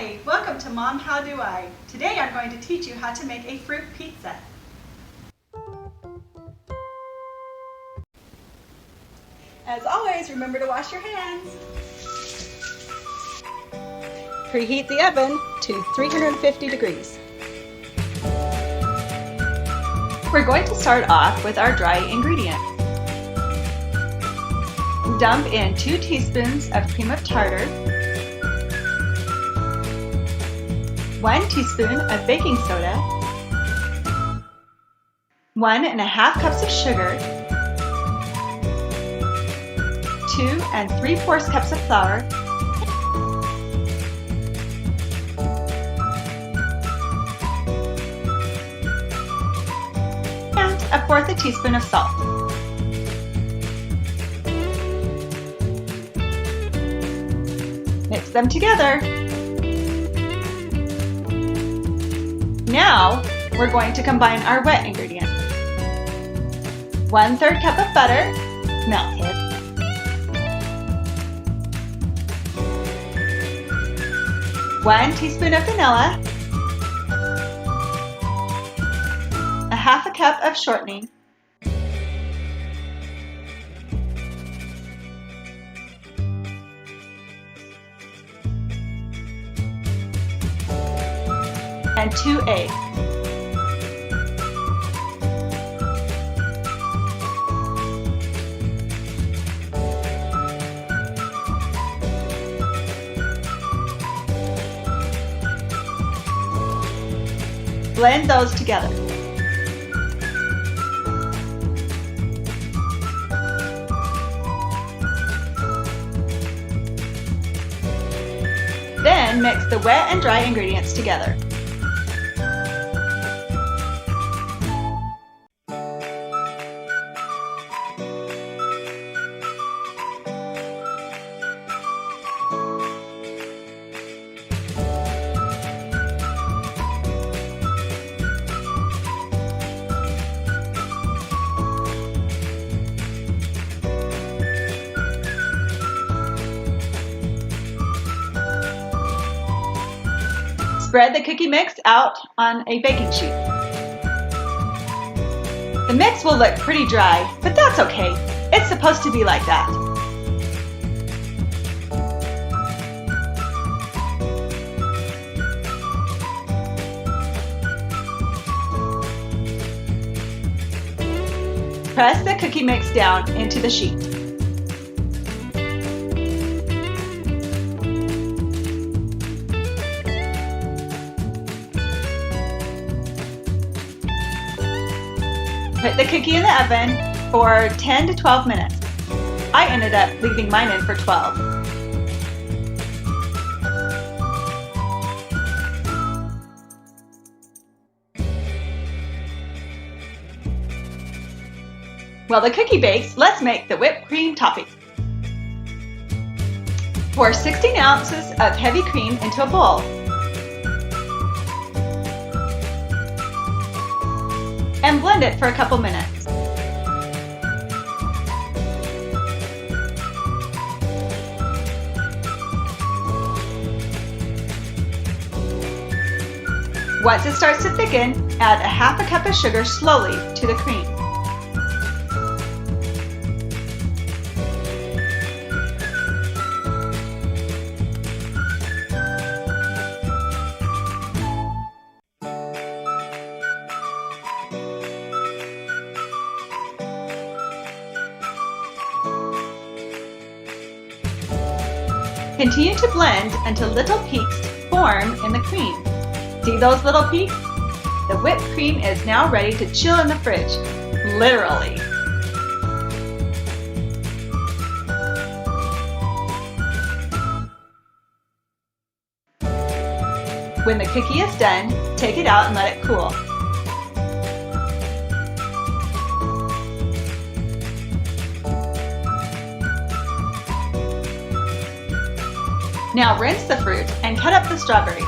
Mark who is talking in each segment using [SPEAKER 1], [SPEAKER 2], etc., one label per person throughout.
[SPEAKER 1] Hi, welcome to Mom How Do I. Today I'm going to teach you how to make a fruit pizza. As always, remember to wash your hands. Preheat the oven to 350 degrees. We're going to start off with our dry ingredients. Dump in 2 teaspoons of cream of tartar, 1 teaspoon of baking soda, 1½ cups of sugar, 2 3/4 cups of flour, and 1/4 teaspoon of salt. Mix them together. Now, we're going to combine our wet ingredients. 1/3 cup of butter, melted. 1 teaspoon of vanilla. 1/2 cup of shortening. And 2 eggs. Blend those together. Then mix the wet and dry ingredients together. Spread the cookie mix out on a baking sheet. The mix will look pretty dry, but that's okay. It's supposed to be like that. Press the cookie mix down into the sheet. Put the cookie in the oven for 10 to 12 minutes. I ended up leaving mine in for 12. While the cookie bakes, let's make the whipped cream topping. Pour 16 ounces of heavy cream into a bowl. And blend it for a couple minutes. Once it starts to thicken, add 1/2 cup of sugar slowly to the cream. Continue to blend until little peaks form in the cream. See those little peaks? The whipped cream is now ready to chill in the fridge, literally. When the cookie is done, take it out and let it cool. Now rinse the fruit and cut up the strawberries.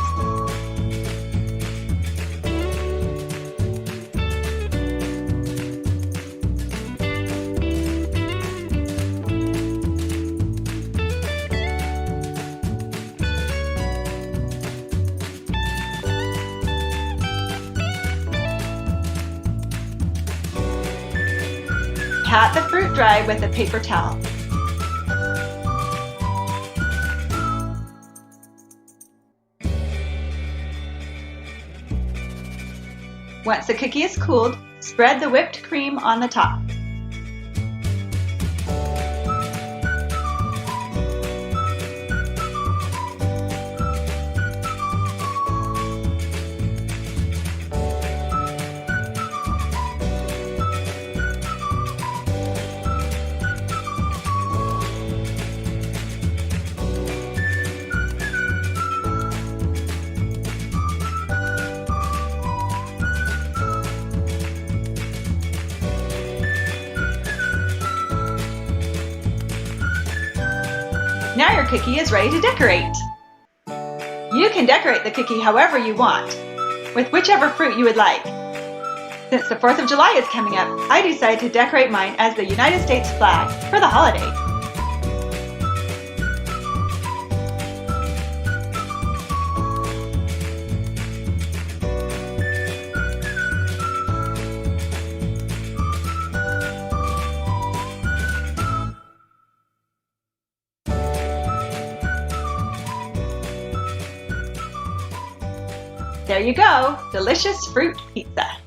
[SPEAKER 1] Pat the fruit dry with a paper towel. Once the cookie is cooled, spread the whipped cream on the top. Now your cookie is ready to decorate. You can decorate the cookie however you want, with whichever fruit you would like. Since the 4th of July is coming up, I decided to decorate mine as the United States flag for the holiday. There you go, delicious fruit pizza.